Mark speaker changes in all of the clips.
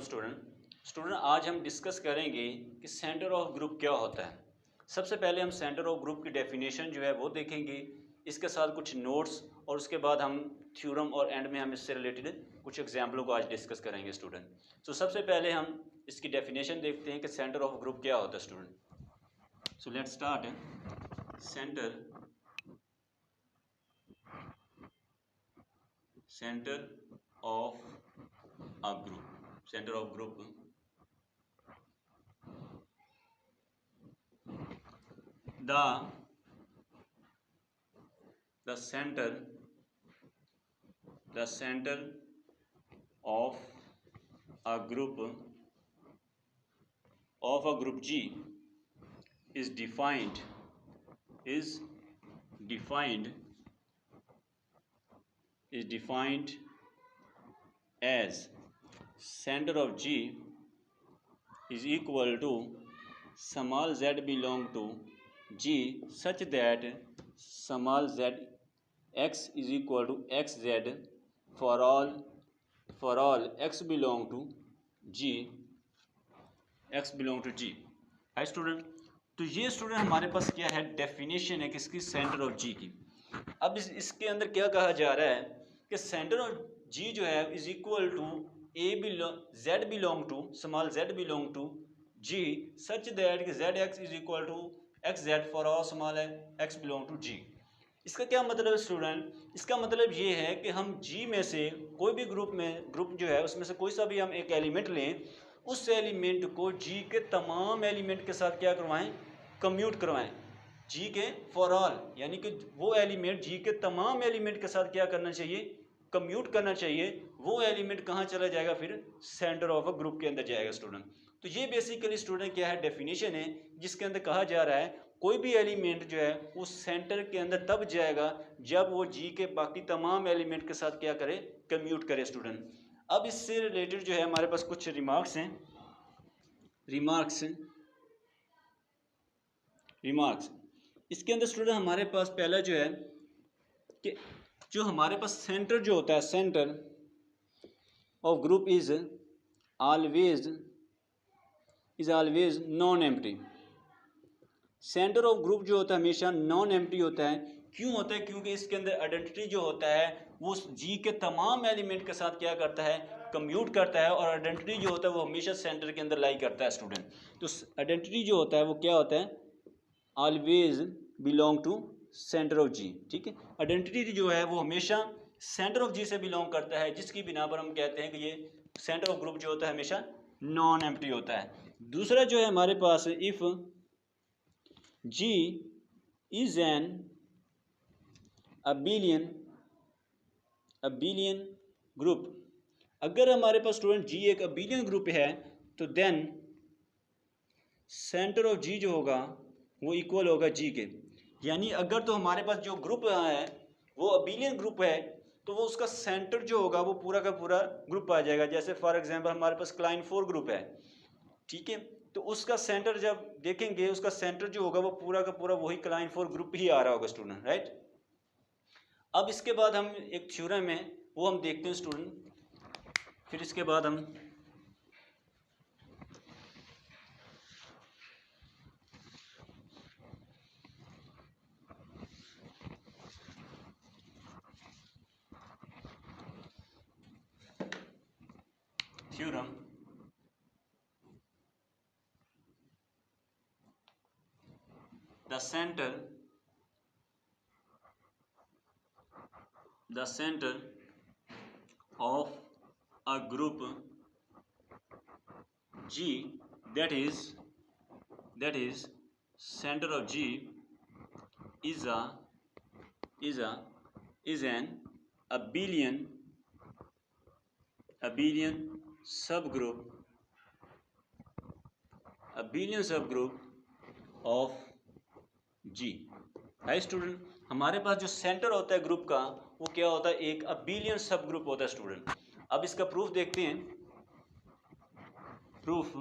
Speaker 1: Student आज हम discuss करेंगे कि सेंटर ऑफ ग्रुप क्या होता है। सबसे पहले हम सेंटर ऑफ ग्रुप की डेफिनेशन जो है वो देखेंगे, इसके साथ कुछ नोट्स, और उसके बाद हम थ्योरम और एंड में हम इससे रिलेटेड कुछ एग्जाम्पलों को आज डिस्कस करेंगे स्टूडेंट। तो सबसे पहले हम इसकी डेफिनेशन देखते हैं कि सेंटर ऑफ ग्रुप क्या होता है student. So let's start. Centre of a group. Center of group. The center of a group G is defined as center of G is equal to small z belong to G such that small z x is equal to xz for all x belong to G। Hi student, तो ये student हमारे पास क्या है, definition है किसकी, centre of G की। अब इसके अंदर क्या कहा जा रहा है कि सेंटर ऑफ जी जो है is equal to z belong to small z belong to G such that कि zx is equal to xz for all small x belong to G। इसका क्या मतलब है स्टूडेंट, इसका मतलब ये है कि हम G में से कोई भी ग्रुप जो है उसमें से कोई सा भी हम एक एलिमेंट लें, उस एलिमेंट को G के तमाम एलिमेंट के साथ क्या करवाएं, कम्यूट करवाएं। G के फॉर ऑल, यानी कि वो एलिमेंट G के तमाम एलिमेंट के साथ क्या करना चाहिए, कम्यूट करना चाहिए। वो एलिमेंट कहाँ चला जाएगा, फिर सेंटर ऑफ अ ग्रुप के अंदर जाएगा स्टूडेंट। तो ये बेसिकली स्टूडेंट क्या है, डेफिनेशन है जिसके अंदर कहा जा रहा है कोई भी एलिमेंट जो है उस सेंटर के अंदर तब जाएगा जब वो G के बाकी तमाम एलिमेंट के साथ क्या करे, कम्यूट करे स्टूडेंट। अब इससे रिलेटेड जो है हमारे पास कुछ रिमार्क्स हैं। इसके अंदर स्टूडेंट हमारे पास पहला जो है कि जो हमारे पास सेंटर जो होता है, centre of group is always non empty. Centre of group जो होता है हमेशा नॉन एम्प्टी होता है। क्यों होता है, क्योंकि इसके अंदर आइडेंटिटी जो होता है वो G के तमाम एलिमेंट के साथ क्या करता है, कम्यूट करता है, और आइडेंटिटी जो होता है वो हमेशा सेंटर के अंदर लाई करता है स्टूडेंट। तो आइडेंटिटी जो होता है वो क्या होता है, always belong to center of G। ठीक है, आइडेंटिटी जो है वो हमेशा सेंटर ऑफ G से बिलोंग करता है, जिसकी बिना पर हम कहते हैं कि ये सेंटर ऑफ ग्रुप जो होता है हमेशा नॉन एम्प्टी होता है। दूसरा जो है हमारे पास, if G is an abelian group, अगर हमारे पास स्टूडेंट G एक अबेलियन ग्रुप है तो देन सेंटर ऑफ G जो होगा वो इक्वल होगा G के। यानी अगर तो हमारे पास जो ग्रुप है वो अबेलियन ग्रुप है तो वो उसका सेंटर जो होगा वो पूरा का पूरा ग्रुप आ जाएगा। जैसे फॉर एग्जांपल हमारे पास क्लाइन 4 ग्रुप है, ठीक है, तो उसका सेंटर जब देखेंगे उसका सेंटर जो होगा वो पूरा का पूरा वही क्लाइन 4 ग्रुप ही आ रहा होगा स्टूडेंट, राइट। अब इसके बाद हम एक थ्योरम है वो हम देखते हैं स्टूडेंट, फिर इसके बाद हम theorem the center of a group G, that is center of G is an abelian subgroup of G। Hi student, हमारे पास जो सेंटर होता है ग्रुप का वो क्या होता है, एक अबेलियन सब ग्रुप होता है स्टूडेंट। अब इसका प्रूफ देखते हैं। प्रूफ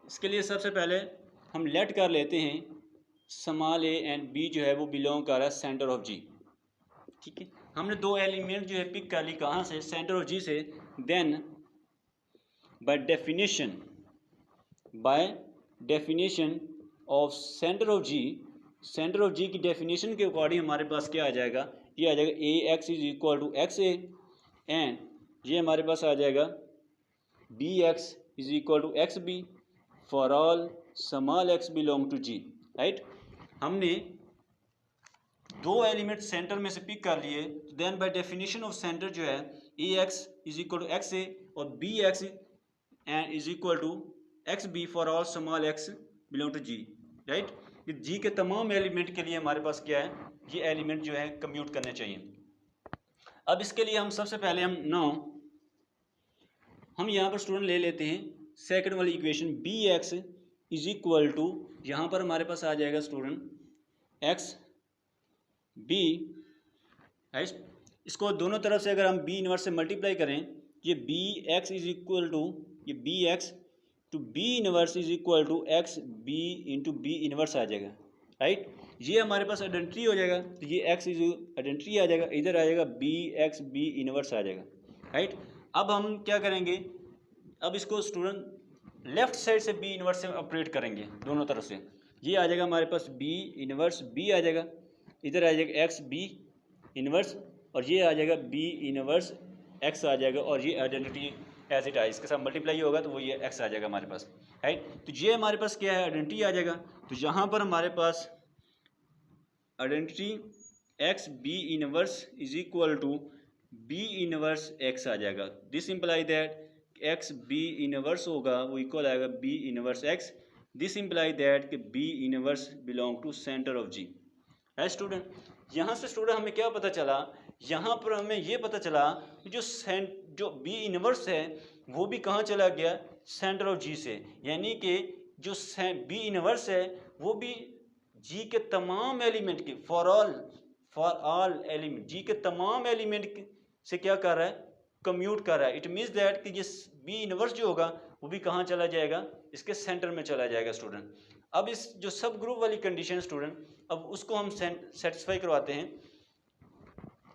Speaker 1: इसके लिए सबसे पहले हम लेट कर लेते हैं स्मॉल a एंड b जो है वो बिलोंग कर रहा है सेंटर ऑफ G। ठीक है, हमने दो एलिमेंट जो है पिक कर ली, कहाँ से, सेंटर ऑफ जी से। Then by definition of centre of G, centre of G की डेफिनेशन के अकॉर्डिंग हमारे पास क्या आ जाएगा, ये आ जाएगा a x is equal to x a, and ये हमारे पास आ जाएगा b x is equal to x b for all small x belong to G, right. हमने दो एलिमेंट सेंटर में से पिक कर लिए, then by definition of center जो है a x is equal to x a और b x and is equal to x b for all small x belong to G, right. ये जी के तमाम एलिमेंट के लिए हमारे पास क्या है, ये एलिमेंट जो है कम्यूट करने चाहिए। अब इसके लिए हम सबसे पहले हम यहाँ पर स्टूडेंट ले लेते हैं सेकंड वाली equation, B x is equal to, यहाँ पर हमारे पास आ जाएगा स्टूडेंट एक्स बी, इसको दोनों तरफ से अगर हम बी इनवर्स से मल्टीप्लाई करें, ये b x is equal to, ये b x to b inverse is equal to x b into b inverse आ जाएगा, राइट। ये हमारे पास आइडेंटिटी हो जाएगा, तो ये एक्स इज आइडेंटिटी आ जाएगा, इधर आ जाएगा बी एक्स बी इनवर्स आ जाएगा, राइट। अब हम क्या करेंगे, अब इसको स्टूडेंट लेफ्ट साइड से बी इनवर्स से ऑपरेट करेंगे दोनों तरफ से। ये आ जाएगा हमारे पास बी इनवर्स बी आ जाएगा, इधर आ जाएगा एक्स बी इनवर्स और ये आ जाएगा बी इनवर्स एक्स आ जाएगा, और ये आइडेंटिटी एज इट आई इसके साथ मल्टीप्लाई होगा तो वो ये एक्स आ जाएगा हमारे पास, राइट। तो ये हमारे पास क्या है, आइडेंटिटी आ जाएगा। तो यहाँ पर हमारे पास identity x b inverse is equal to b inverse x आ जाएगा। This imply that x b inverse होगा वो इक्वल आएगा b inverse x. This imply that कि b inverse belong to center of G, है स्टूडेंट। यहाँ से student हमें क्या पता चला, यहाँ पर हमें ये पता चला कि जो बी इनवर्स है वो भी कहाँ चला गया, सेंटर ऑफ जी से, यानी कि जो बी इनवर्स है वो भी जी के तमाम एलिमेंट के फॉर ऑल एलिमेंट, जी के तमाम एलिमेंट से क्या कर रहा है, कम्यूट कर रहा है। इट मीन्स दैट कि ये बी इनवर्स जो होगा वो भी कहाँ चला जाएगा, इसके सेंटर में चला जाएगा स्टूडेंट। अब इस जो सब ग्रुप वाली कंडीशन स्टूडेंट, अब उसको हम सेटिस्फाई करवाते हैं।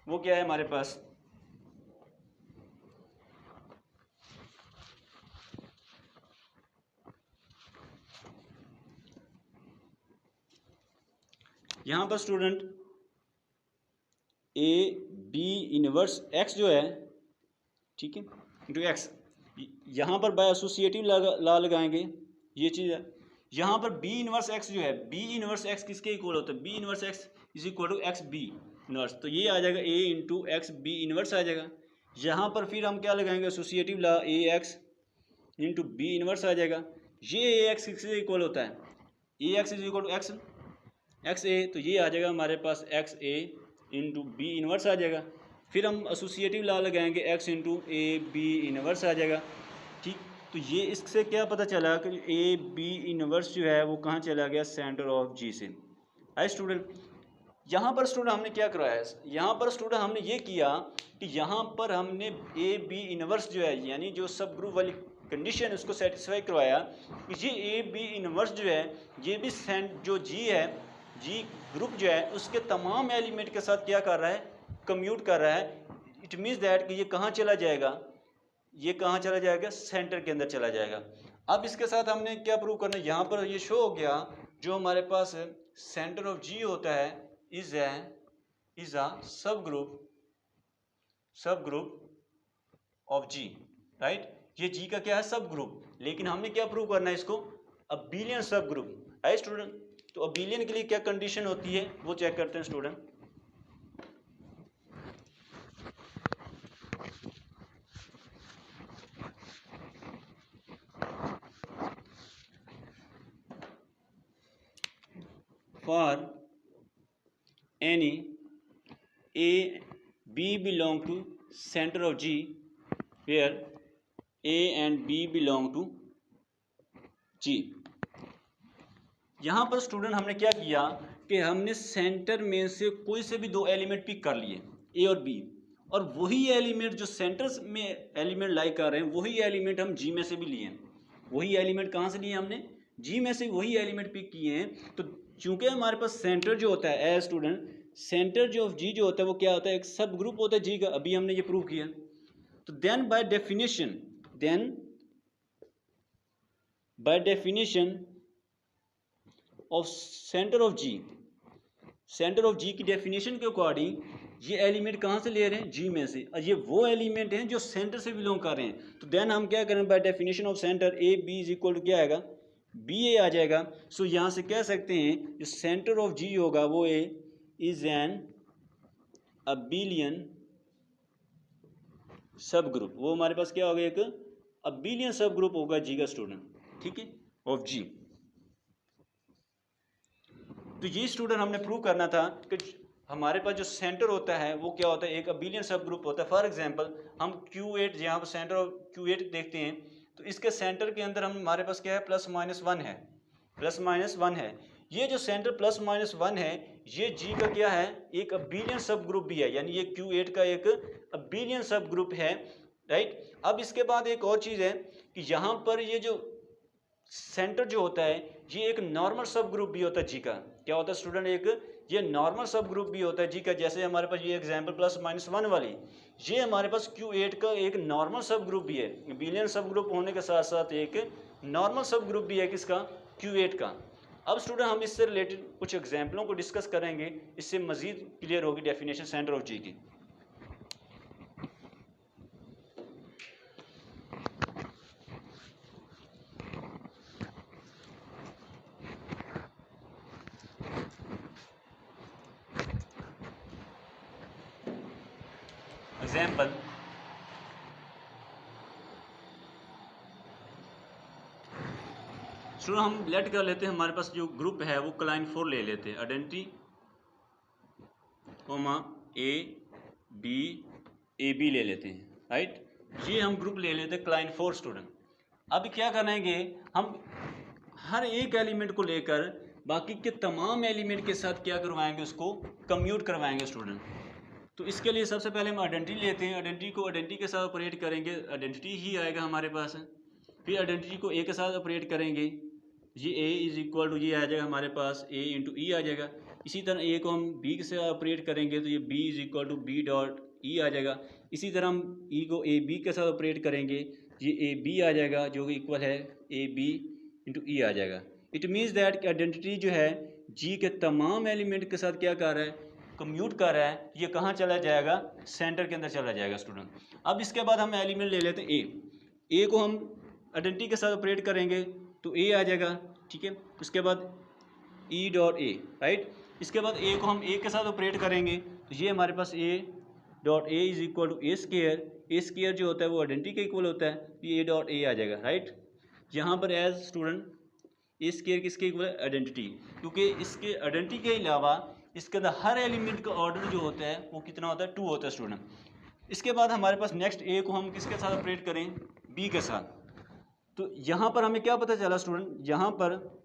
Speaker 1: वो क्या है हमारे पास, यहाँ पर student A B inverse x जो है, ठीक है, इंटू एक्स, यहाँ पर बाय एसोसिएटिव ला लगाएंगे, ये चीज़ है। यहाँ पर बी इनवर्स एक्स जो है, बी इनवर्स एक्स किसके इक्वल होता है, b inverse x is equal to x b inverse, तो ये आ जाएगा a into x b inverse आ जाएगा। यहाँ पर फिर हम क्या लगाएंगे, associative law, a x into b inverse आ जाएगा। ये ए एक्स किसके इक्वल होता है, a x is equal to x a, तो ये आ जाएगा हमारे पास x a into b inverse आ जाएगा। फिर हम एसोसिएटिव ला लगाएंगे, x into A B inverse आ जाएगा, ठीक। तो ये इससे क्या पता चला कि ए बी इनवर्स जो है वो कहाँ चला गया, सेंटर ऑफ जी से। आई स्टूडेंट, यहाँ पर स्टूडेंट हमने क्या करवाया है, यहाँ पर स्टूडेंट हमने ये किया कि यहाँ पर हमने ए बी इनवर्स जो है, यानी जो सब ग्रुप वाली कंडीशन उसको सेटिस्फाई करवाया कि ये ए बी इनवर्स जो है ये भी जो जी है, जी ग्रुप जो है उसके तमाम एलिमेंट के साथ क्या कर रहा है, कम्यूट कर रहा है। इट मीन्स दैट कि ये कहाँ चला जाएगा, ये कहाँ चला जाएगा, सेंटर के अंदर चला जाएगा। अब इसके साथ हमने क्या प्रूव करना है, यहाँ पर ये शो हो गया जो हमारे पास सेंटर ऑफ जी होता है इज अ सब ग्रुप ऑफ जी, राइट। ये जी का क्या है, सब ग्रुप, लेकिन हमने क्या प्रूव करना है इसको, अबिलियन सब ग्रुप, राइट स्टूडेंट। तो अबिलियन के लिए क्या कंडीशन होती है वो चेक करते हैं student. For any A B belong to center of G where A and B belong to G। यहाँ पर स्टूडेंट हमने क्या किया कि हमने सेंटर में से कोई से भी दो एलिमेंट पिक कर लिए, ए और बी, और वही एलिमेंट जो सेंटर में एलिमेंट लाई कर रहे हैं वही एलिमेंट हम जी में से भी लिए हैं। वही एलिमेंट कहाँ से लिए हमने, जी में से वही एलिमेंट पिक किए हैं। तो चूंकि हमारे पास सेंटर जो होता है एज स्टूडेंट, सेंटर जो ऑफ जी जो होता है वो क्या होता है, एक सब ग्रुप होता है जी का, अभी हमने ये प्रूव किया। तो then by definition of centre of G, centre of G की डेफिनेशन के अकॉर्डिंग ये एलिमेंट कहाँ से ले रहे हैं, जी में से, और ये वो एलिमेंट हैं जो सेंटर से बिलोंग कर रहे हैं। तो देन हम क्या करें, by definition of center A B is equal to क्या आएगा, बी ए आ जाएगा। सो यहाँ से कह सकते हैं जो सेंटर ऑफ जी होगा वो ए इज एन अबिलियन सब ग्रुप, वो हमारे पास क्या होगा, एक अबिलियन सब ग्रुप होगा जी का स्टूडेंट, ठीक है, ऑफ जी। तो ये स्टूडेंट हमने प्रूव करना था कि हमारे पास जो सेंटर होता है वो क्या होता है, एक अबिलियन सब ग्रुप होता है। फॉर एग्जांपल हम Q8 यहाँ पर सेंटर ऑफ Q8 देखते हैं, तो इसके सेंटर के अंदर हमारे पास क्या है, +-1 है, +-1 है। ये जो सेंटर +-1 है ये जी का क्या है, एक अबिलियन सब ग्रुप भी है, यानी ये Q8 का एक अबिलियन सब ग्रुप है, राइट। अब इसके बाद एक और चीज़ है कि यहाँ पर ये जो सेंटर जो होता है ये एक नॉर्मल सब ग्रुप भी होता है जी का। क्या होता है स्टूडेंट, एक ये नॉर्मल सब ग्रुप भी होता है जी का। जैसे हमारे पास ये एग्जांपल +-1 वाली, ये हमारे पास Q8 का एक नॉर्मल सब ग्रुप भी है, बिलियन सब ग्रुप होने के साथ साथ एक नॉर्मल सब ग्रुप भी है किसका, Q8 का। अब स्टूडेंट हम इससे रिलेटेड कुछ एग्जाम्पलों को डिस्कस करेंगे, इससे मजीद क्लियर होगी डेफिनेशन सेंटर ऑफ जी की। एग्जाम्पल, स्टूडेंट हम लेट कर लेते हैं हमारे पास जो ग्रुप है वो क्लाइन 4 ले लेते हैं, आइडेंटिटी कोमा ए बी ले लेते हैं, राइट। ये हम ग्रुप ले लेते हैं क्लाइन 4 स्टूडेंट। अब क्या करेंगे, हम हर एक एलिमेंट को लेकर बाकी के तमाम एलिमेंट के साथ क्या करवाएंगे, उसको कम्यूट करवाएंगे स्टूडेंट। तो इसके लिए सबसे पहले हम आइडेंटिटी लेते हैं, आइडेंटिटी को आइडेंटिटी के साथ ऑपरेट करेंगे, आइडेंटिटी ही आएगा हमारे पास। फिर आइडेंटिटी को ए के साथ ऑपरेट करेंगे, ये ए इज इक्वल टू ये आ जाएगा हमारे पास ए इंटू ई आ जाएगा। इसी तरह ए को हम बी के साथ ऑपरेट करेंगे तो ये b is equal to b dot e आ जाएगा। इसी तरह हम ई को ए बी के साथ ऑपरेट करेंगे, ये ए बी आ जाएगा जो कि इक्वल है ए बी इंटू ई आ जाएगा। इट मीन्स दैट कि आइडेंटिटी जो है जी के तमाम एलिमेंट के साथ क्या कर रहा है, कम्यूट कर रहा है। ये कहाँ चला जाएगा, सेंटर के अंदर चला जाएगा स्टूडेंट। अब इसके बाद हम एलिमेंट ले लेते हैं ए को हम आइडेंटिटी के साथ ऑपरेट करेंगे तो ए आ जाएगा, ठीक है। उसके बाद ई डॉट ए, राइट। इसके बाद ए को हम ए के साथ ऑपरेट करेंगे तो ये हमारे पास a dot a is equal to a square. A square जो होता है वो आइडेंटिटी के इक्वल होता है, ये ए डॉट ए आ जाएगा, राइट। यहाँ पर एज स्टूडेंट ए स्केयर किसके इक्वल है, आइडेंटिटी, क्योंकि इसके आइडेंटिटी के अलावा इसके अंदर हर एलिमेंट का ऑर्डर जो होता है वो कितना होता है, 2 होता है स्टूडेंट। इसके बाद हमारे पास नेक्स्ट ए को हम किसके साथ ऑपरेट करें, बी के साथ। तो यहाँ पर हमें क्या पता चला स्टूडेंट, यहाँ पर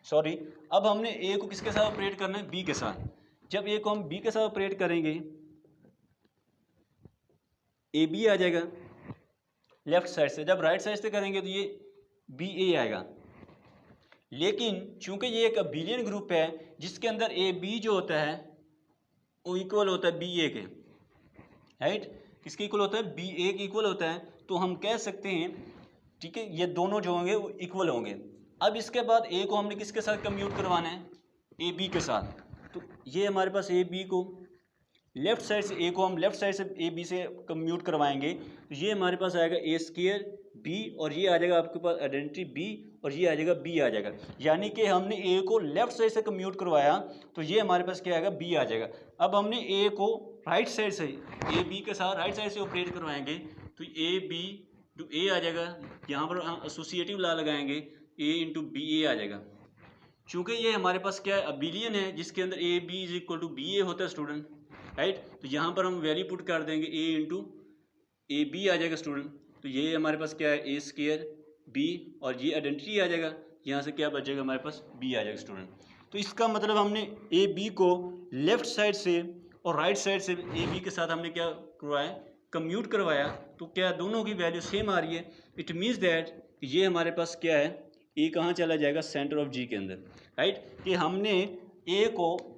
Speaker 1: सॉरी, अब हमने ए को किसके साथ ऑपरेट करना है, बी के साथ। जब ए को हम बी के साथ ऑपरेट करेंगे ए बी आ जाएगा लेफ्ट साइड से, जब राइट साइड से करेंगे तो ये बी ए आएगा। लेकिन चूंकि ये एक अबिलियन ग्रुप है जिसके अंदर ए बी जो होता है वो इक्वल होता है बी ए के, राइट। किसके इक्वल होता है, बी ए के इक्वल होता है। तो हम कह सकते हैं, ठीक है, ये दोनों जो होंगे वो इक्वल होंगे। अब इसके बाद ए को हमने किसके साथ कम्यूट करवाना है, ए बी के साथ। तो ये हमारे पास ए बी को लेफ्ट साइड से, ए को हम लेफ्ट साइड से ए बी से कम्यूट करवाएंगे तो ये हमारे पास आएगा ए स्केयर बी, और ये आ जाएगा आपके पास आइडेंटिटी बी, और ये आ जाएगा बी आ जाएगा। यानी कि हमने ए को लेफ्ट साइड से कम्यूट करवाया तो ये हमारे पास क्या आएगा, बी आ जाएगा। अब हमने ए को राइट साइड से, ए बी के साथ राइट साइड से ऑपरेट करवाएंगे तो ए बी टू ए आ जाएगा। यहाँ पर हम एसोसिएटिव लॉ लगाएंगे, ए इंटू बी ए आ जाएगा। चूँकि ये हमारे पास क्या है, अबिलियन है जिसके अंदर a B is equal to B a होता है स्टूडेंट, राइट। तो यहाँ पर हम वैल्यू पुट कर देंगे ए इंटू ए बी आ जाएगा स्टूडेंट। तो ये हमारे पास क्या है, ए स्केयर बी, और ये आइडेंटिटी आ जाएगा, यहाँ से क्या बचेगा हमारे पास, बी आ जाएगा स्टूडेंट। तो इसका मतलब हमने ए बी को लेफ्ट साइड से और राइट साइड से ए बी के साथ हमने क्या करवाया, कम्यूट करवाया। तो क्या दोनों की वैल्यू सेम आ रही है। इट मीन्स दैट ये हमारे पास क्या है, ए कहाँ चला जाएगा, सेंटर ऑफ जी के अंदर, राइट। कि हमने ए को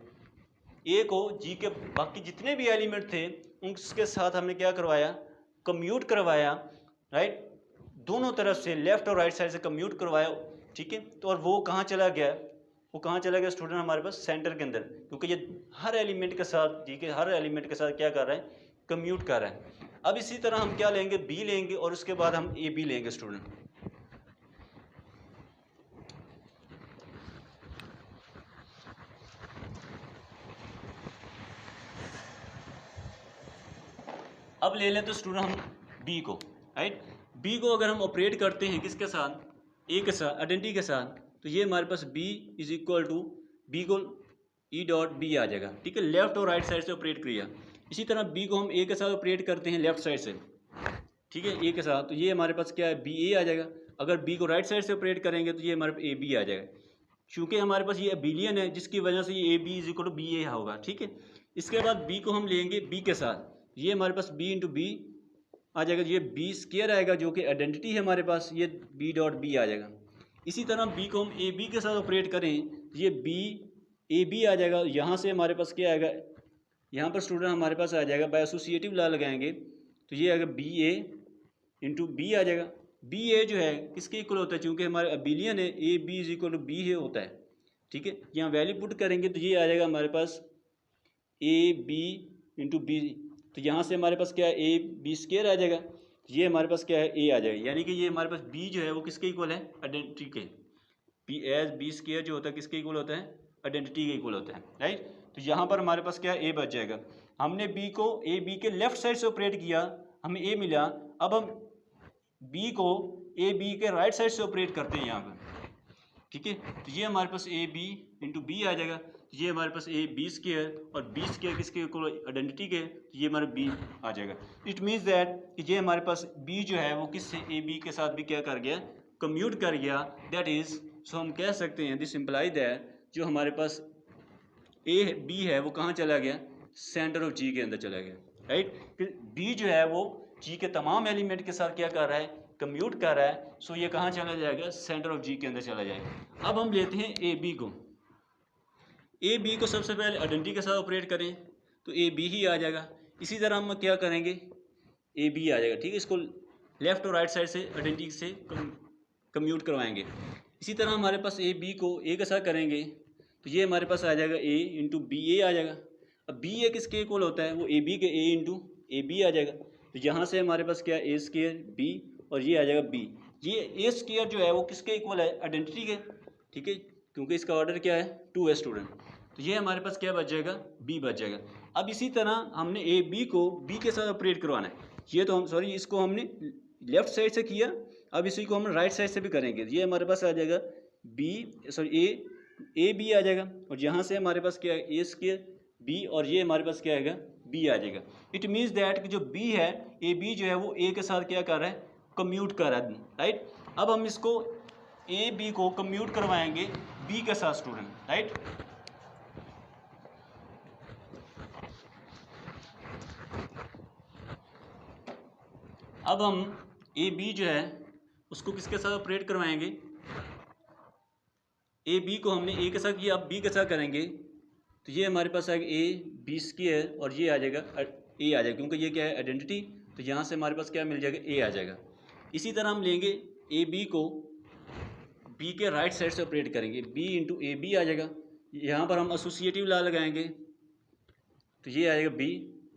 Speaker 1: ए को जी के बाकी जितने भी एलिमेंट थे उसके साथ हमने क्या करवाया, कम्यूट करवाया, राइट, दोनों तरफ से लेफ्ट और राइट साइड से कम्यूट करवाया, ठीक है। तो और वो कहाँ चला गया, वो कहाँ चला गया स्टूडेंट, हमारे पास सेंटर के अंदर, क्योंकि ये हर एलिमेंट के साथ, ठीक है, हर एलिमेंट के साथ क्या कर रहा है, कम्यूट कर रहा है। अब इसी तरह हम क्या लेंगे, बी लेंगे और उसके बाद हम ए बी लेंगे स्टूडेंट। अब ले लें तो स्टूडेंट हम बी को, राइट, बी को अगर हम ऑपरेट करते हैं किसके साथ, ए के साथ, आइडेंटिटी के साथ, तो ये हमारे पास b is equal to b को ई डॉट बी आ जाएगा, ठीक है, लेफ्ट और राइट साइड से ऑपरेट किया। इसी तरह बी को हम ए के साथ ऑपरेट करते हैं लेफ्ट साइड से, ठीक है, ए के साथ, तो ये हमारे पास क्या है, बी ए आ जाएगा। अगर बी को राइट साइड से ऑपरेट करेंगे तो ये हमारे पास ए बी आ जाएगा, क्योंकि हमारे पास ये अबिलियन है जिसकी वजह से ये a B is equal to B a होगा, ठीक है। इसके बाद बी को हम लेंगे बी के साथ, ये हमारे पास बी इंटू बी आ जाएगा, ये बी स्क्वायर आएगा जो कि आइडेंटिटी है हमारे पास, ये बी डॉट बी आ जाएगा। इसी तरह बी को हम ए बी के साथ ऑपरेट करें तो ये बी ए बी आ जाएगा। यहाँ से हमारे पास क्या आएगा, यहाँ पर स्टूडेंट हमारे पास आ जाएगा, बाय एसोसिएटिव लॉ लगाएंगे तो ये आएगा बी ए इंटू बी आ जाएगा। बी ए जो है किसके इक्वल होता है, चूँकि हमारे अबिलियन है, A B is equal to B है होता है, ठीक है। यहाँ वैल्यू पुट करेंगे तो ये आ जाएगा हमारे पास ए बी इंटू बी, तो यहाँ से हमारे पास क्या है, ए बी स्क्वायर आ जाएगा, ये हमारे पास क्या है, ए आ जाएगा, यानी कि ये हमारे पास बी जो है वो किसके इक्वल है, आइडेंटिटी के, बी एज बी स्क्वायर जो होता है किसके इक्वल होता है, आइडेंटिटी के इक्वल होता है, राइट। तो यहाँ पर हमारे पास क्या है, ए बच जाएगा। हमने बी को ए बी के लेफ्ट साइड से ऑपरेट किया, हमें ए मिला। अब हम बी को ए बी के राइट साइड से ऑपरेट करते हैं यहाँ पर, ठीक है, तो ये हमारे पास ए बी इंटू बी आ जाएगा, ये हमारे पास ए बी स्क्वायर, और बी स्क्वायर किसके इक्वल, आइडेंटिटी के, तो ये हमारा बी आ जाएगा। इट मीन्स दैट कि ये हमारे पास बी जो है वो किससे, ए बी के साथ भी क्या कर गया, कम्यूट कर गया, दैट इज़, सो हम कह सकते हैं दिस इम्प्लाई दैट जो हमारे पास ए बी है वो कहाँ चला गया, सेंटर ऑफ जी के अंदर चला गया, राइट। बी जो है वो जी के तमाम एलिमेंट के साथ क्या कर रहा है, कम्यूट कर रहा है, सो ये कहाँ चला जाएगा, सेंटर ऑफ जी के अंदर चला जाएगा। अब हम लेते हैं ए बी को, ए बी को सबसे पहले आइडेंटिटी के साथ ऑपरेट करें तो ए बी ही आ जाएगा। इसी तरह हम क्या करेंगे, ए बी आ जाएगा, ठीक है, इसको लेफ्ट और राइट साइड से आइडेंटिटी से कम्यूट करवाएंगे। इसी तरह हमारे पास ए बी को ए के साथ करेंगे तो ये हमारे पास आ जाएगा ए इंटू बी ए आ जाएगा। अब बी ए किसके इक्वल होता है, वो ए बी के ए इंटू ए बी आ जाएगा, तो यहाँ से हमारे पास क्या ए स्क्वायर बी और ये आ जाएगा बी। ये ए स्क्वायर जो है वो किसके इक्वल है, आइडेंटिटी के, ठीक है, क्योंकि इसका ऑर्डर क्या है 2 है स्टूडेंट, तो ये हमारे पास क्या बच जाएगा, बी बच जाएगा। अब इसी तरह हमने ए बी को बी के साथ ऑपरेट करवाना है, ये तो हम सॉरी इसको हमने लेफ्ट साइड से किया, अब इसी को हम राइट साइड से भी करेंगे, ये हमारे पास आ जाएगा बी सॉरी ए बी आ जाएगा, और यहाँ से हमारे पास क्या है ए स्क्वायर बी, और ये हमारे पास क्या आएगा, बी आ जाएगा। इट मीन्स दैट कि जो बी है, ए बी जो है वो ए के साथ क्या कर रहा है, कम्यूट कर रहा है, राइट। अब हम इसको ए बी को कम्यूट करवाएंगे बी के साथ स्टूडेंट, राइट। अब हम ए बी जो है उसको किसके साथ ऑपरेट करवाएंगे, ए बी को हमने ए के साथ किया, अब बी के साथ करेंगे तो ये हमारे पास आएगा ए बी स्क्वायर और ये आ जाएगा ए आ जाएगा, क्योंकि ये क्या है आइडेंटिटी, तो यहाँ से हमारे पास क्या मिल जाएगा, ए आ जाएगा। इसी तरह हम लेंगे ए बी को बी के राइट साइड से ऑपरेट करेंगे, बी इंटू ए बी आ जाएगा, यहाँ पर हम एसोसिएटिव लॉ लगाएंगे तो ये आ जाएगा बी,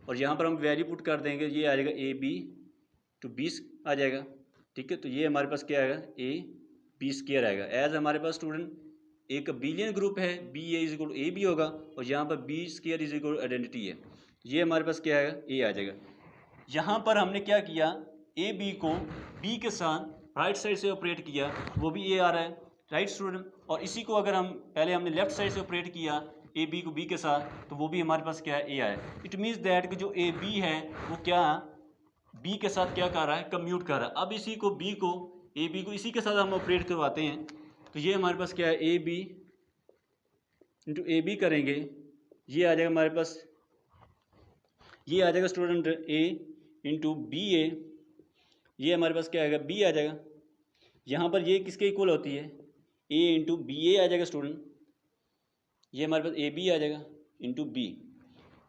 Speaker 1: और यहाँ पर हम वैल्यू पुट कर देंगे, ये आ जाएगा ए बी टू बी आ जाएगा, ठीक है। तो ये हमारे पास क्या आएगा, ए बी स्क्वायर आएगा। एज हमारे पास स्टूडेंट एक बिलियन ग्रुप है, B A is equal to A B होगा, और यहाँ पर B square is equal identity है, ये हमारे पास क्या आएगा, ए आ जाएगा। यहाँ पर हमने क्या किया, ए बी को बी के साथ राइट साइड से ऑपरेट किया, वो भी ए आ रहा है, राइट स्टूडेंट। और इसी को अगर हम पहले हमने लेफ्ट साइड से ऑपरेट किया ए बी को बी के साथ, तो वो भी हमारे पास क्या है, ए आया। इट मीन्स दैट कि जो ए बी है वो क्या बी के साथ क्या कर रहा है, कम्यूट कर रहा है। अब इसी को बी को ए बी को इसी के साथ हम ऑपरेट करवाते हैं, तो ये हमारे पास क्या है, A B into A B करेंगे, ये आ जाएगा हमारे पास, ये आ जाएगा स्टूडेंट ए इंटू बी ए, ये हमारे पास क्या आएगा, बी आ जाएगा। यहाँ पर ये किसके इक्वल होती है, ए इंटू बी ए आ जाएगा स्टूडेंट, ये हमारे पास ए बी आ जाएगा, इंटू बी,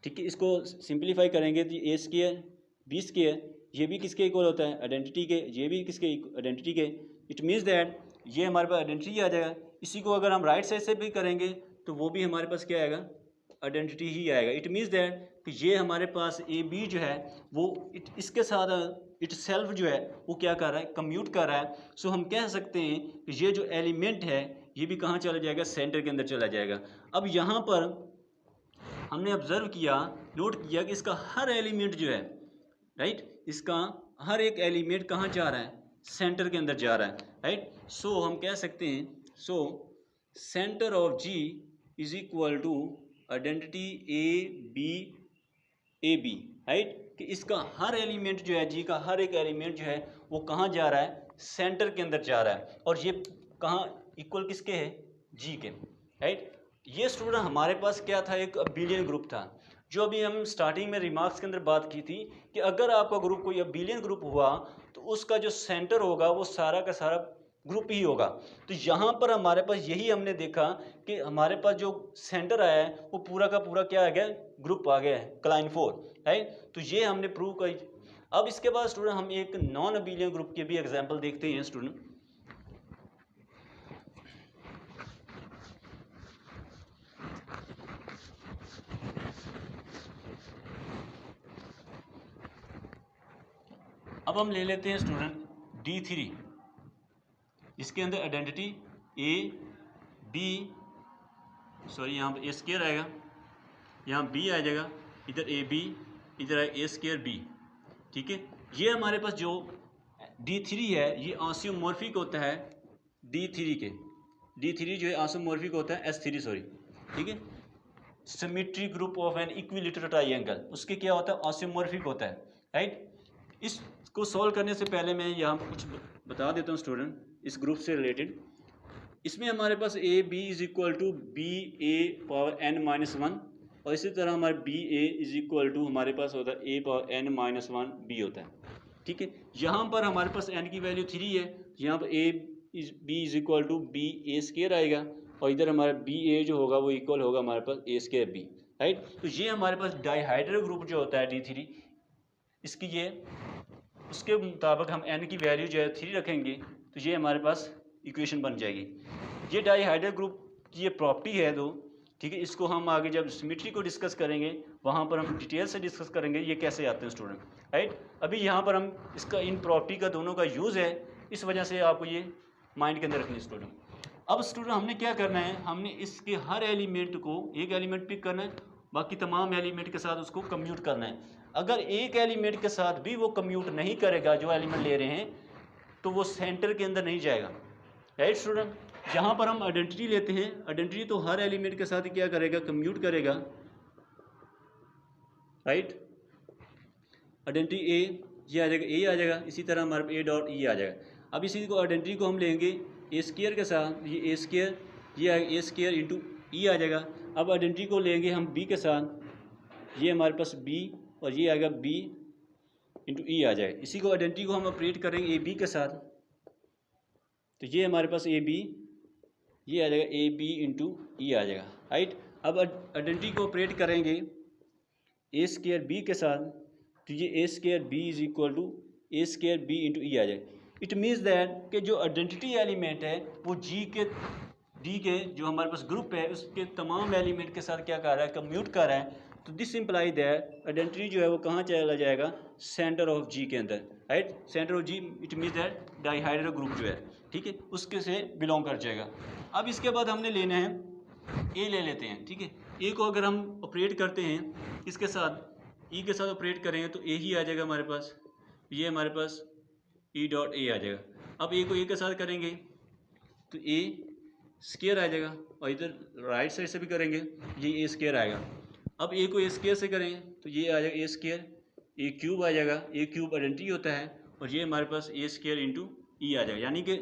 Speaker 1: ठीक है। इसको सिंप्लीफाई करेंगे तो ए स्क्वायर बी स्क्वायर, ये भी किसके इक्वल होता है, आइडेंटिटी के, ये भी किसके आइडेंटिटी के। इट मीन्स दैट ये हमारे पास आइडेंटिटी आ जाएगा। इसी को अगर हम राइट साइड से भी करेंगे तो वो भी हमारे पास क्या आएगा, आइडेंटिटी ही आएगा। इट मीन्स दैट कि ये हमारे पास ए बी जो है वो इसके साथ इट सेल्फ जो है वो क्या कर रहा है, कम्यूट कर रहा है। सो हम कह सकते हैं कि ये जो एलिमेंट है ये भी कहाँ चला जाएगा, सेंटर के अंदर चला जाएगा। अब यहाँ पर हमने ऑब्जर्व किया, नोट किया कि इसका हर एलिमेंट जो है, राइट, इसका हर एक एलिमेंट कहाँ जा रहा है, सेंटर के अंदर जा रहा है, राइट। सो हम कह सकते हैं, so center of G is equal to identity A B, right, कि इसका हर एलिमेंट जो है, जी का हर एक एलिमेंट जो है वो कहाँ जा रहा है, सेंटर के अंदर जा रहा है। और ये कहाँ इक्वल किसके है, जी के, राइट। ये स्टूडेंट हमारे पास क्या था, एक अबिलियन ग्रुप था, जो अभी हम स्टार्टिंग में रिमार्क्स के अंदर बात की थी कि अगर आपका ग्रुप कोई अबिलियन ग्रुप हुआ तो उसका जो सेंटर होगा वो सारा का सारा ग्रुप ही होगा। तो यहाँ पर हमारे पास यही हमने देखा कि हमारे पास जो सेंटर आया है वो पूरा का पूरा क्या आ गया, ग्रुप आ गया है, क्लाइन 4, राइट। तो ये हमने प्रूव कर। अब इसके बाद स्टूडेंट हम एक नॉन अबिलियन ग्रुप के भी एग्जाम्पल देखते हैं स्टूडेंट। अब हम ले लेते हैं स्टूडेंट D3, इसके अंदर आइडेंटिटी ए बी, सॉरी यहाँ पर ए स्क्वायर आएगा, यहाँ बी आ जाएगा, इधर ए बी, इधर आएगा ए स्क्वायर बी, ठीक है। ये हमारे पास जो D3 है ये आइसोमॉर्फिक होता है D3 के, D3 जो है आइसोमॉर्फिक होता है S3, सॉरी, ठीक है। Symmetry group of an equilateral triangle, उसके क्या होता है, आइसोमॉर्फिक होता है, राइट। इसको सॉल्व करने से पहले मैं यहाँ कुछ बता देता हूँ स्टूडेंट इस ग्रुप से रिलेटेड। इसमें हमारे पास a B is equal to B a power n-1, और इसी तरह हमारे b A is equal to हमारे पास होता है ए पावर n-1 बी होता है, ठीक है। यहाँ पर हमारे पास n की वैल्यू 3 है, यहाँ पर A B is equal to B A square आएगा, और इधर हमारा बी ए जो होगा वो इक्वल होगा हमारे पास ए स्क्वायर बी, राइट। तो ये हमारे पास डाइहाइड्रल ग्रुप जो होता है D3, इसकी ये उसके मुताबिक हम n की वैल्यू जो है 3 रखेंगे तो ये हमारे पास इक्वेशन बन जाएगी। ये डाइहाइड्रल ग्रुप की ये प्रॉपर्टी है दो, ठीक है। इसको हम आगे जब सिमेट्री को डिस्कस करेंगे वहाँ पर हम डिटेल से डिस्कस करेंगे ये कैसे आते हैं स्टूडेंट, राइट। अभी यहाँ पर हम इसका इन प्रॉपर्टी का दोनों का यूज़ है, इस वजह से आपको ये माइंड के अंदर रखनी है स्टूडेंट। अब स्टूडेंट हमने क्या करना है, हमने इसके हर एलिमेंट को, एक एलिमेंट पिक करना है, बाकी तमाम एलिमेंट के साथ उसको कम्यूट करना है। अगर एक एलिमेंट के साथ भी वो कम्यूट नहीं करेगा जो एलिमेंट ले रहे हैं तो वो सेंटर के अंदर नहीं जाएगा, राइट स्टूडेंट। यहाँ पर हम आइडेंटिटी लेते हैं, आइडेंटिटी तो हर एलिमेंट के साथ ही क्या करेगा, कम्यूट करेगा, राइट। आइडेंटिटी ए ये आ जाएगा, ए आ जाएगा, इसी तरह हमारे ए डॉट ई आ जाएगा। अब इसी को आइडेंटिटी को हम लेंगे ए स्क्वायर के साथ, ये ए स्क्वायर, ये ए स्क्वायर इंटू ई आ जाएगा। अब आइडेंटिटी को लेंगे हम बी के साथ, ये हमारे पास बी, और ये आएगा बी इंटू ई आ जाएगा। इसी को आइडेंटिटी को हम ऑपरेट करेंगे ए बी के साथ, तो ये हमारे पास ए बी, ये आ जाएगा ए बी इंटू ई आ जाएगा, राइट। अब आइडेंटिटी को ऑपरेट करेंगे ए स्क्वायर बी के साथ, तो ये a square b is equal to a square b into e आ जाएगा। इट मीन्स दैट कि जो आइडेंटिटी एलिमेंट है वो जी के डी के जो हमारे पास ग्रुप है उसके तमाम एलिमेंट के साथ क्या कर रहा है, कम्यूट कर रहा है। तो दिस इम्प्लाई दैट आइडेंटिटी जो है वो कहाँ चला जाएगा, सेंटर ऑफ जी के अंदर, right. Center of G it means that dihedral group जो है, ठीक है, उसके से बिलोंग कर जाएगा। अब इसके बाद हमने लेना है ए ले लेते हैं, ठीक है। ए को अगर हम ऑपरेट करते हैं इसके साथ, ई के साथ ऑपरेट करेंगे तो ए ही आ जाएगा हमारे पास, ये हमारे पास ई डॉट ए आ जाएगा। अब ए को ए के साथ करेंगे तो ए स्क्वायर आ जाएगा, और इधर राइट साइड से भी करेंगे ये ए स्क्वायर आएगा। अब ए को ए स्क्वायर से करें तो ये आ जाएगा ए स्क्वायर, ए क्यूब आ जाएगा, ए क्यूब आइडेंटिटी होता है, और ये हमारे पास ए स्क्वायर इंटू ई आ जाएगा, यानी कि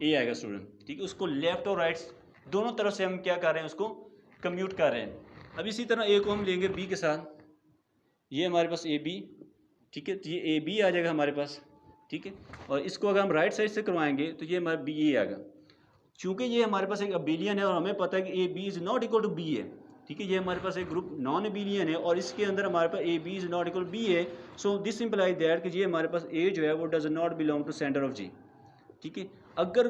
Speaker 1: ए आएगा स्टूडेंट, ठीक है। उसको लेफ्ट और राइट दोनों तरफ से हम क्या कर रहे हैं, उसको कम्यूट कर रहे हैं। अब इसी तरह ए को हम लेंगे बी के साथ, ये हमारे पास ए बी, ठीक है, तो ये ए बी आ जाएगा हमारे पास, ठीक है। और इसको अगर हम राइट साइड से करवाएंगे तो ये हमारा बी ए आएगा। चूँकि ये हमारे पास एक अबिलियन है और हमें पता है कि a b is not equal to B a, ठीक है, ये हमारे पास एक ग्रुप नॉन एबिलियन है और इसके अंदर हमारे पास a b is not equal b है। सो दिस इम्प्लाई दैट कि ये हमारे पास ए जो है वो does not belong to center of G. ठीक है, अगर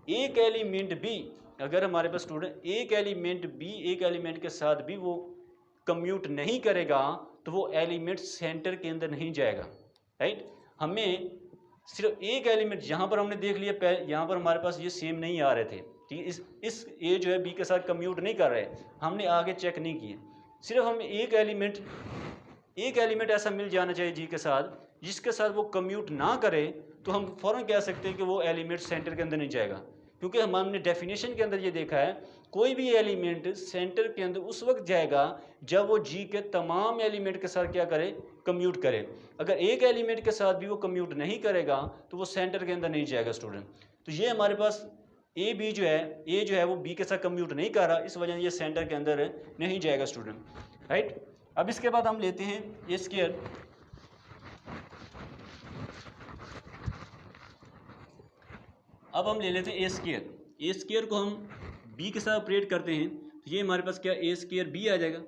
Speaker 1: एक एलिमेंट भी, अगर हमारे पास स्टूडेंट एक एलिमेंट बी एक एलिमेंट के साथ भी वो कम्यूट नहीं करेगा तो वो एलिमेंट सेंटर के अंदर नहीं जाएगा। राइट, हमें सिर्फ एक एलिमेंट, यहाँ पर हमने देख लिया, यहाँ पर हमारे पास ये सेम नहीं आ रहे थे। ठीक है, इस ए जो है बी के साथ कम्यूट नहीं कर रहे, हमने आगे चेक नहीं किए। सिर्फ हमें एक एलिमेंट ऐसा मिल जाना चाहिए जी के साथ जिसके साथ वो कम्यूट ना करे, तो हम फ़ौरन कह सकते हैं कि वो एलिमेंट सेंटर के अंदर नहीं जाएगा। क्योंकि हमने डेफिनेशन के अंदर ये देखा है, कोई भी एलिमेंट सेंटर के अंदर उस वक्त जाएगा जब वो जी के तमाम एलिमेंट के साथ क्या करे, कम्यूट करे। अगर एक एलिमेंट के साथ भी वो कम्यूट नहीं करेगा तो वो सेंटर के अंदर नहीं जाएगा स्टूडेंट। तो ये हमारे पास ए जो है वो बी के साथ कम्यूट नहीं कर रहा, इस वजह से ये सेंटर के अंदर नहीं जाएगा स्टूडेंट। राइट, अब इसके बाद हम लेते हैं ए स्क्वायर। अब हम ले लेते हैं ए स्क्वायर। ए स्क्वायर को हम बी के साथ ऑपरेट करते हैं तो ये हमारे पास क्या, ए स्क्वायर बी आ जाएगा।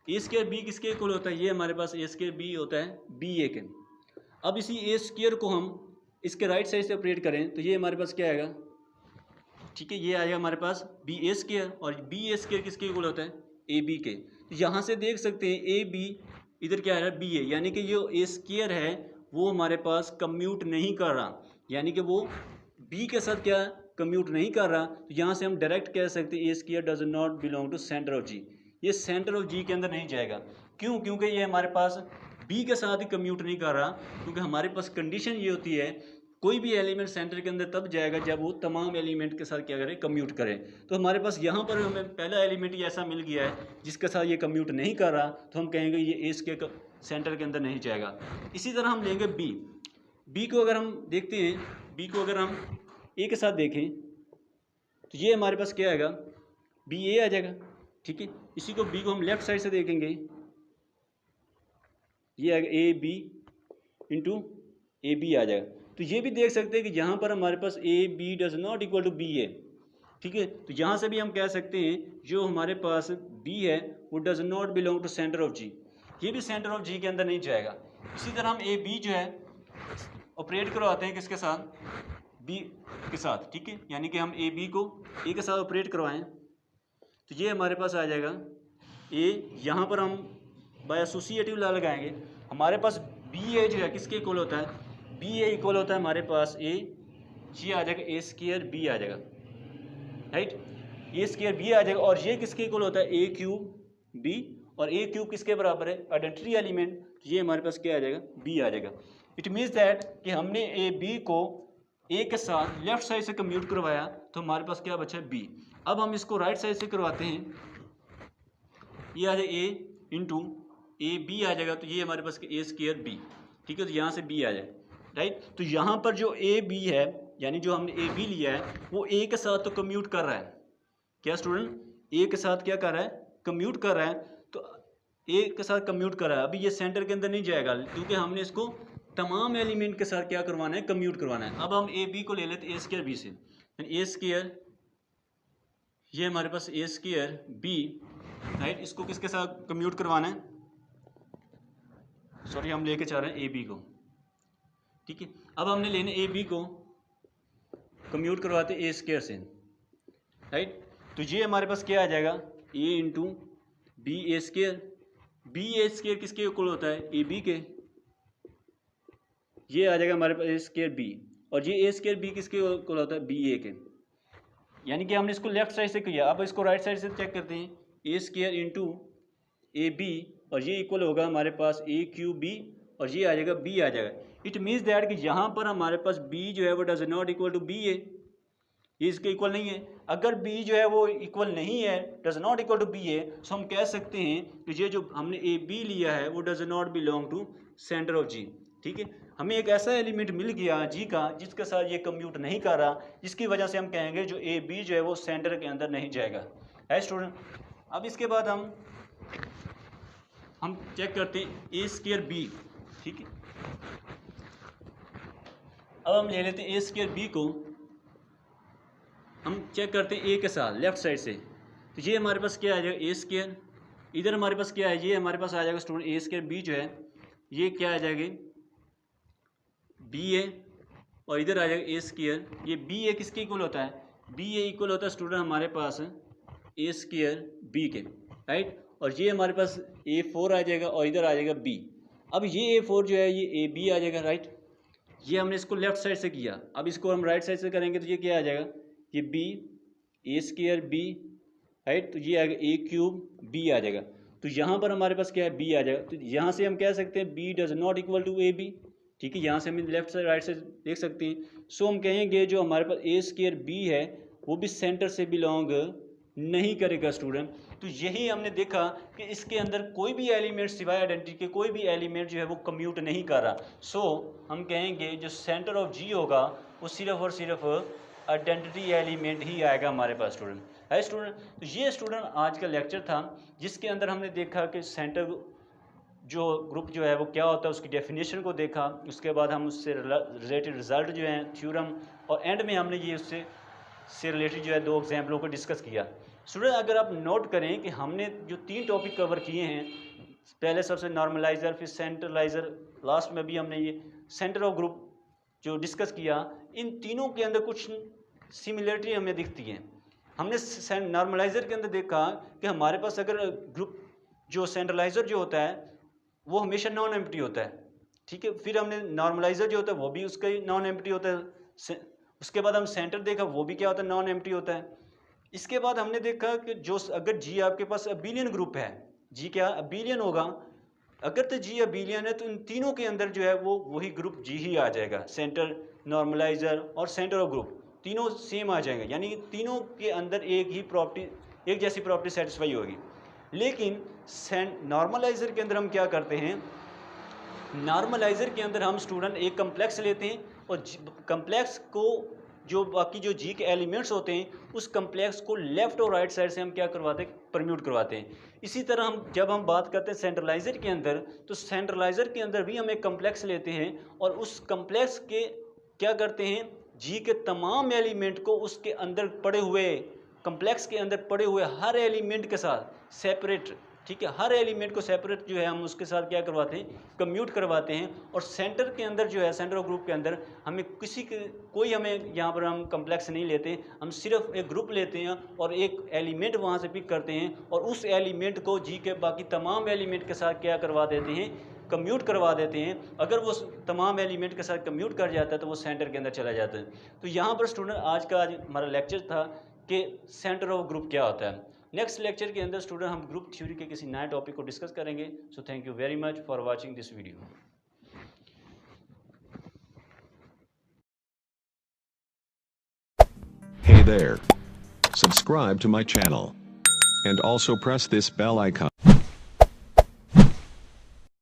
Speaker 1: ए स्क्वायर बी किसके इक्वल होता है, ये हमारे पास ए स्क्वायर बी होता है बी ए के। अब इसी ए स्क्वायर को हम इसके राइट साइड से ऑपरेट करें तो ये हमारे पास क्या आएगा, ठीक है, ये आएगा हमारे पास बी ए स्क्वायर, और बी ए स्क्वायर किसके इक्वल होता है, ए बी के। तो यहाँ से देख सकते हैं ए बी इधर क्या आ रहा है, बी ए, यानी कि जो ए स्क्वायर है वो हमारे पास कम्यूट नहीं कर रहा, यानी कि वो बी के साथ क्या कम्यूट नहीं कर रहा। तो यहाँ से हम डायरेक्ट कह सकते हैं a square does not belong to center of G. ये सेंटर ऑफ जी के अंदर नहीं जाएगा। क्यों, क्योंकि ये हमारे पास बी के साथ ही कम्यूट नहीं कर रहा, क्योंकि हमारे पास कंडीशन ये होती है कोई भी एलिमेंट सेंटर के अंदर तब जाएगा जब वो तमाम एलिमेंट के साथ क्या करे, कम्यूट करे। तो हमारे पास यहाँ पर हमें पहला एलिमेंट ही ऐसा मिल गया है जिसके साथ ये कम्यूट नहीं कर रहा, तो हम कहेंगे ये एस के सेंटर के अंदर नहीं जाएगा। इसी तरह हम लेंगे बी को अगर हम देखते हैं, बी को अगर हम ए के साथ देखें तो ये हमारे पास क्या आएगा, बी ए आ जाएगा। ठीक है, इसी को बी को हम लेफ्ट साइड से देखेंगे, ये आएगा A B into A b आ जाएगा। तो ये भी देख सकते हैं कि यहाँ पर हमारे पास a b does not equal to B a. ठीक है, तो यहाँ से भी हम कह सकते हैं जो हमारे पास बी है वो does not belong to center of G, ये भी सेंटर ऑफ जी के अंदर नहीं जाएगा। इसी तरह हम ए बी जो है ऑपरेट करवाते हैं किसके साथ, बी के साथ। ठीक है, यानी कि हम ए बी को ए के साथ ऑपरेट करवाएं तो ये हमारे पास आ जाएगा ए, यहाँ पर हम बाय एसोसिएटिव ला लगाएंगे, हमारे पास बी ए जो है किसके इक्वल होता है, बी ए इक्वल होता है हमारे पास ए, ये आ जाएगा ए स्क्वायर बी आ जाएगा। राइट, ए स्क्वायर बी आ जाएगा, और ये किसके इक्वल होता है, ए क्यूब बी, और ए क्यूब किसके बराबर है, आइडेंटिटी एलिमेंट, तो ये हमारे पास क्या आ जाएगा, बी आ जाएगा। इट मीन्स दैट कि हमने ए बी को ए के साथ लेफ्ट साइड से कम्यूट करवाया तो हमारे पास क्या बचा है, बी। अब हम इसको राइट साइड से करवाते हैं, ये आ जाएगा ए इंटू ए बी आ जाएगा, तो ये हमारे पास ए स्क्वायर बी। ठीक है, तो यहाँ से बी आ जाए। राइट, तो यहाँ पर जो ए बी है, यानी जो हमने ए बी लिया है वो ए के साथ तो कम्यूट कर रहा है, क्या स्टूडेंट, ए के साथ क्या कर रहा है, कम्यूट कर रहा है। तो ए के साथ कम्यूट कर रहा है, अभी ये सेंटर के अंदर नहीं जाएगा क्योंकि हमने इसको तमाम एलिमेंट के साथ क्या करवाना है, कम्यूट करवाना है। अब हम ए बी को ले लेते हैं ए स्क्वायर बी से, ए स्क्वायर, ये हमारे पास ए स्क्वायर बी। राइट, इसको किसके साथ कम्यूट करवाना है, सॉरी हम लेके चाह रहे हैं ए बी को। ठीक है, अब हमने लेने ए बी को कम्यूट करवाते ए स्क्वायर से। राइट, तो ये हमारे पास क्या आ जाएगा, a into B A square, B A square किसके इक्वल होता है, ए बी के, ये आ जाएगा हमारे पास ए स्क्वायर बी, और ये ए स्क्वायर बी किसके इक्वल होता है, बी ए के। यानी कि हमने इसको लेफ्ट साइड से किया, अब इसको राइट साइड से चेक करते हैं, a square into A B, और ये इक्वल होगा हमारे पास ए क्यू बी, और ये आ जाएगा बी आ जाएगा। इट मीन्स दैट कि यहाँ पर हमारे पास बी जो है वो does not equal to B ए, ये इसके इक्वल नहीं है। अगर बी जो है वो इक्वल नहीं है, does not equal to B a, तो हम कह सकते हैं कि ये जो हमने ए बी लिया है वो does not belong to center of G. ठीक है, हमें एक ऐसा एलिमेंट मिल गया जी का जिसके साथ ये कम्यूट नहीं कर रहा, जिसकी वजह से हम कहेंगे जो ए बी जो है वो सेंटर के अंदर नहीं जाएगा। है स्टूडेंट, अब इसके बाद हम चेक करते हैं ए स्क्वायर बी। ठीक है, अब हम ले लेते हैं ए स्क्वायर बी को, हम चेक करते हैं ए के साथ लेफ्ट साइड से, तो ये हमारे पास क्या आ जाएगा ए स्क्वायर, इधर हमारे पास क्या है, ये हमारे पास आ जाएगा स्टूडेंट ए स्क्वायर बी जो है ये क्या आ जाएगी बी ए, और इधर आ जाएगा ए स्क्वायर, ये बी ए किसके इक्वल होता है, बी ए इक्वल होता है स्टूडेंट हमारे पास ए स्क्वायर बी के, राइट। और ये हमारे पास ए फोर आ जाएगा और इधर आ जाएगा बी। अब ये ए फोर जो है ये ए बी आ जाएगा, राइट। ये हमने इसको लेफ्ट साइड से किया, अब इसको हम राइट साइड से करेंगे तो ये क्या आ जाएगा, ये B A square B, right. तो ये आएगा ए क्यूब बी आ जाएगा। तो यहाँ पर हमारे पास क्या है बी आ जाएगा। तो यहाँ से हम कह सकते हैं B does not equal to A B, ठीक है। यहाँ से हम लेफ्ट से राइट से देख सकते हैं। सो हम कहेंगे जो हमारे पास ए स्क्वायर बी है वो भी सेंटर से बिलोंग नहीं करेगा स्टूडेंट। तो यही हमने देखा कि इसके अंदर कोई भी एलिमेंट सिवाय आइडेंटिटी के कोई भी एलिमेंट जो है वो कम्यूट नहीं कर रहा। सो हम कहेंगे जो सेंटर ऑफ जी होगा वो सिर्फ और सिर्फ आइडेंटिटी एलिमेंट ही आएगा हमारे पास स्टूडेंट, है स्टूडेंट। तो ये स्टूडेंट आज का लेक्चर था जिसके अंदर हमने देखा कि सेंटर जो ग्रुप जो है वो क्या होता है, उसकी डेफिनेशन को देखा, उसके बाद हम उससे रिलेटेड रिजल्ट जो हैं थ्योरम, और एंड में हमने ये उससे रिलेटेड जो है 2 एग्जाम्पलों को डिस्कस किया। स्टूडेंट अगर आप नोट करें कि हमने जो 3 टॉपिक कवर किए हैं, पहले सबसे नॉर्मलाइज़र, फिर सेंट्रलाइज़र, लास्ट में भी हमने ये सेंटर ऑफ ग्रुप जो डिस्कस किया, इन तीनों के अंदर कुछ सिमिलरिटी हमें दिखती हैं। हमने नॉर्मलाइज़र के अंदर देखा कि हमारे पास अगर ग्रुप जो सेंट्रलाइज़र जो होता है वो हमेशा नॉन एम्प्टी होता है, ठीक है। फिर हमने नॉर्मलाइज़र जो होता है वो भी उसका ही नॉन एम्प्टी होता है। उसके बाद हम सेंटर देखा, वो भी क्या होता है, नॉन एम्प्टी होता है। इसके बाद हमने देखा कि जो अगर जी आपके पास अबिलियन ग्रुप है, जी क्या अबिलियन होगा, अगर तो जी अबिलियन है तो इन तीनों के अंदर जो है वो वही ग्रुप जी ही आ जाएगा। सेंटर, नॉर्मलाइज़र और सेंटर ऑफ ग्रुप तीनों सेम आ जाएंगे, यानी तीनों के अंदर एक ही प्रॉपर्टी, एक जैसी प्रॉपर्टी सेटिस्फाई होगी। लेकिन नॉर्मलाइज़र के अंदर हम क्या करते हैं, नॉर्मलाइज़र के अंदर हम स्टूडेंट एक कम्प्लेक्स लेते हैं और कम्प्लेक्स को जो बाकी जो जी के एलिमेंट्स होते हैं उस कम्प्लेक्स को लेफ़्ट और राइट साइड से हम क्या करवाते हैं, परम्यूट करवाते हैं। इसी तरह हम जब हम बात करते हैं सेंट्रलाइज़र के अंदर, तो सेंट्रलाइज़र के अंदर भी हम एक कम्प्लेक्स लेते हैं और उस कम्प्लेक्स के क्या करते हैं, जी के तमाम एलिमेंट को उसके अंदर पड़े हुए कम्प्लेक्स के अंदर पड़े हुए हर एलिमेंट के साथ सेपरेट, ठीक है, हर एलिमेंट को सेपरेट जो है हम उसके साथ क्या करवाते हैं, कम्यूट करवाते हैं। और सेंटर के अंदर जो है, सेंटर ऑफ ग्रुप के अंदर हमें कोई हमें यहाँ पर हम कम्प्लेक्स नहीं लेते, हम सिर्फ एक ग्रुप लेते हैं और एक एलिमेंट वहाँ से पिक करते हैं और उस एलिमेंट को जी के बाकी तमाम एलिमेंट के साथ क्या करवा देते हैं, कम्यूट करवा देते हैं। अगर वो तमाम एलिमेंट के साथ कम्यूट कर जाता है तो वो सेंटर के अंदर चला जाता है। तो यहाँ पर स्टूडेंट आज हमारा लेक्चर था कि सेंटर ऑफ ग्रुप क्या होता है। नेक्स्ट लेक्चर के अंदर स्टूडेंट हम ग्रुप थ्योरी के किसी नए टॉपिक को डिस्कस करेंगे। So thank you very much for watching this video.
Speaker 2: Hey there. Subscribe to my channel. And also press this bell icon.